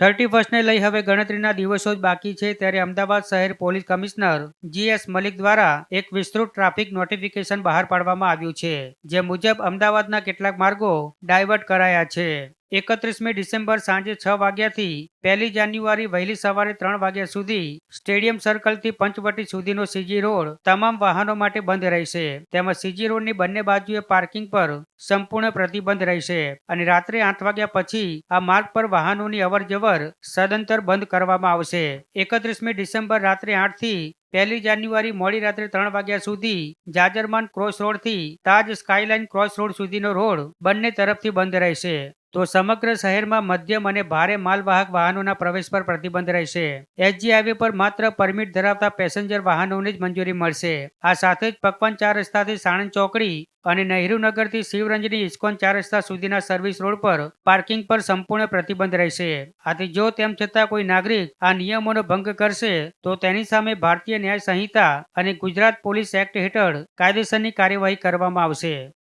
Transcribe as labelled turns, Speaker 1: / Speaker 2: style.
Speaker 1: 31ને લઈ હવે ગણતરીના દિવસો જ બાકી છે, ત્યારે અમદાવાદ શહેર પોલીસ કમિશનર GS મલિક દ્વારા એક વિસ્તૃત ટ્રાફિક નોટિફિકેશન બહાર પાડવામાં આવ્યું છે, જે મુજબ અમદાવાદના કેટલાક માર્ગો ડાયવર્ટ કરાયા છે. 31મી ડિસેમ્બર સાંજે 6 વાગ્યાથી 1 જાન્યુઆરી વહેલી સવારે 3 વાગ્યા સુધી સ્ટેડિયમ સર્કલથી પંચવટી સુધીનો CG રોડ તમામ વાહનો માટે બંધ રહેશે. તેમજ CG રોડની બંને બાજુએ પાર્કિંગ પર સંપૂર્ણ પ્રતિબંધ રહેશે અને રાત્રે 8 વાગ્યા પછી આ માર્ગ પર વાહનોની અવરજવર સદંતર બંધ કરવામાં આવશે. 31મી ડિસેમ્બર રાત્રે 8થી 1 જાન્યુઆરી મોડી રાત્રે 3 વાગ્યા સુધી જાજરમાન ક્રોસ રોડથી તાજ સ્કાયલાઇન ક્રોસ રોડ સુધીનો રોડ બંને તરફથી બંધ રહેશે. તો સમગ્ર શહેરમાં મધ્યમ અને ભારે માલવાહક વાહનોના પ્રવેશ પર પ્રતિબંધ રહેશે. SG હાઈવે પર માત્ર પરમિટ ધરાવતા પેસેન્જર વાહનોને જ મંજૂરી મળશે. આ સાથે જ પકવાન 4 રસ્તાથી સાણંદ ચોકડી અને નહેરુનગરથી શિવરંજની ઇસ્કોન 4 રસ્તા સુધીના સર્વિસ રોડ પર પાર્કિંગ પર સંપૂર્ણ પ્રતિબંધ રહેશે. આથી જો તેમ છતાં કોઈ નાગરિક આ નિયમોનો ભંગ કરશે તો તેની સામે ભારતીય ન્યાય સંહિતા અને ગુજરાત પોલીસ એક્ટ હેઠળ કાયદેસરની કાર્યવાહી કરવામાં આવશે.